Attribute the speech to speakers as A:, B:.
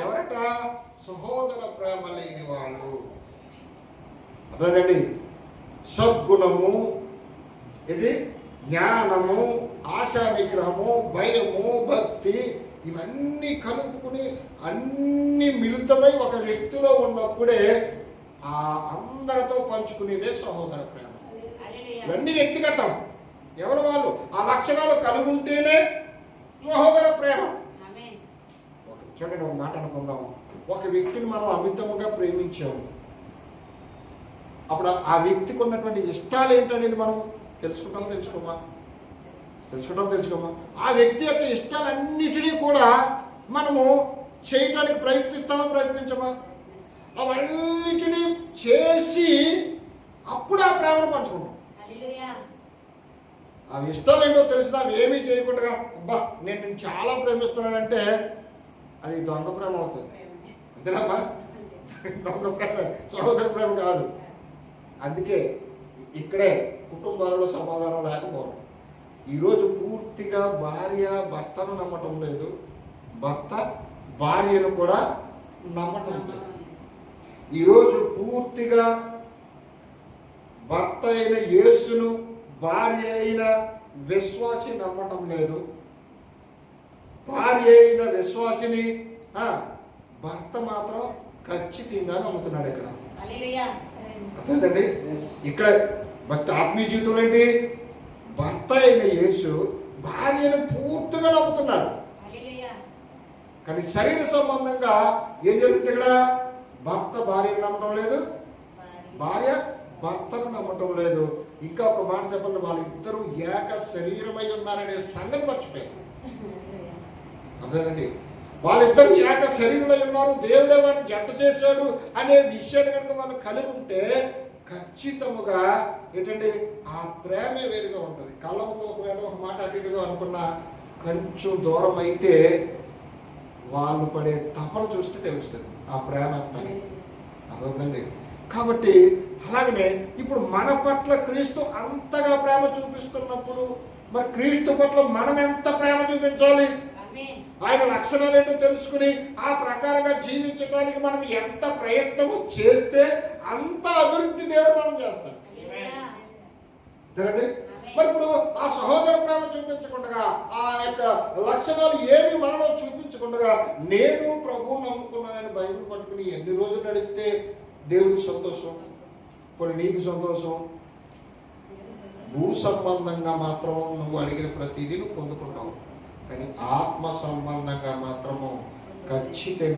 A: ఎవరట? సహోదర ప్రేమ లేని వాళ్ళు. అదేనండి, సద్గుణము, ఇది జ్ఞానము, ఆశా నిగ్రహము, భయము, భక్తి ఇవన్నీ కలుపుకుని అన్ని మిళితమై ఒక వ్యక్తిలో ఉన్నప్పుడే ఆ అందరితో పంచుకునేదే సహోదర ప్రేమ. ఇవన్నీ వ్యక్తిగతం, ఎవరు వాళ్ళు ఆ లక్షణాలు కలిగి ఉంటేనే సహోదర ప్రేమ. చూడండి, ఒక మాట అనుకుందాం. ఒక వ్యక్తిని మనం అమితముగా ప్రేమించాము, అప్పుడు ఆ వ్యక్తికి ఉన్నటువంటి ఇష్టాలు ఏంటనేది మనం తెలుసుకోమా? ఆ వ్యక్తి యొక్క ఇష్టాలన్నిటినీ కూడా మనము చేయటానికి ప్రయత్నించమా? అవన్నిటినీ చేసి అప్పుడు ఆ ప్రేమను పంచుకుంటాం. ఆ ఇష్టాలు ఏంటో తెలిసినా అవి ఏమీ చేయకుండా అబ్బా నేను చాలా ప్రేమిస్తున్నానంటే అది దొంగ ప్రేమ అవుతుంది. అంతేనమ్మా? దొంగ ప్రేమ, సహోదర ప్రేమ కాదు. అందుకే ఇక్కడే కుటుంబాలలో సమాధానం లేకపోవడం. ఈరోజు పూర్తిగా భార్య భర్తను నమ్మటం లేదు, భర్త భార్యను కూడా నమ్మటం లేదు. ఈరోజు పూర్తిగా భర్త అయిన యేసును భార్య అయిన విశ్వాసి నమ్మటం లేదు, భార్య అయిన విశ్వాసిని భర్త మాత్రం ఖచ్చితంగా నమ్ముతున్నాడు. ఇక్కడ అర్థమైందండి? ఇక్కడ భక్తి ఆత్మీయ జీవితంలో ఏంటి? భర్త అయిన యేసు భార్యను పూర్తిగా నమ్ముతున్నాడు. కానీ శరీర సంబంధంగా ఏం జరుగుతుంది? ఇక్కడ భర్త భార్యను నమ్మటం లేదు, భార్య భర్తను నమ్మటం లేదు. ఇంకా ఒక మాట చెప్పండి, వాళ్ళిద్దరూ ఏక శరీరమై ఉన్నారనే సంగతి మర్చిపోయారు. అర్థమైందండి? వాళ్ళిద్దరూ ఏక శరీరమై ఉన్నారు, దేవుడే వారిని జంట చేశాడు అనే విషయాన్ని కనుక వాళ్ళు కలిగి ఉంటే ఖచ్చితముగా ఏంటంటే ఆ ప్రేమే వేరుగా ఉంటుంది. కళ్ళ ముందు ఒకవేళ ఒక మాట అటు ఇటుగా అనుకున్నా కొంచెం దూరం అయితే వాళ్ళు పడే తపన చూస్తే తెలుస్తుంది ఆ ప్రేమ ఎంత. అర్థమైందండి? కాబట్టి అలాగనే ఇప్పుడు మన పట్ల క్రీస్తు అంతగా ప్రేమ చూపిస్తున్నప్పుడు మరి క్రీస్తు పట్ల మనం ఎంత ప్రేమ చూపించాలి? ఆయన లక్షణాలు ఏంటో తెలుసుకుని ఆ ప్రకారంగా జీవించడానికి మనం ఎంత ప్రయత్నము చేస్తే అంత అభివృద్ధి దేవుడు మనం చేస్తాం. అంతేనండి? మరి ఇప్పుడు ఆ సహోదర ప్రేమ చూపించకుండా, ఆ యొక్క లక్షణాలు ఏమి మనలో చూపించకుండా నేను ప్రభువుని నమ్ముకున్నానని బైబిల్ పట్టుకుని ఎన్ని రోజులు నడిస్తే దేవుడికి సంతోషం, ఇప్పుడు నీకు సంతోషం? భూ సంబంధంగా మాత్రం నువ్వు అడిగిన ప్రతిదీ నువ్వు పొందుకుంటావు, కానీ ఆత్మ సంబంధంగా మాత్రము ఖచ్చితంగా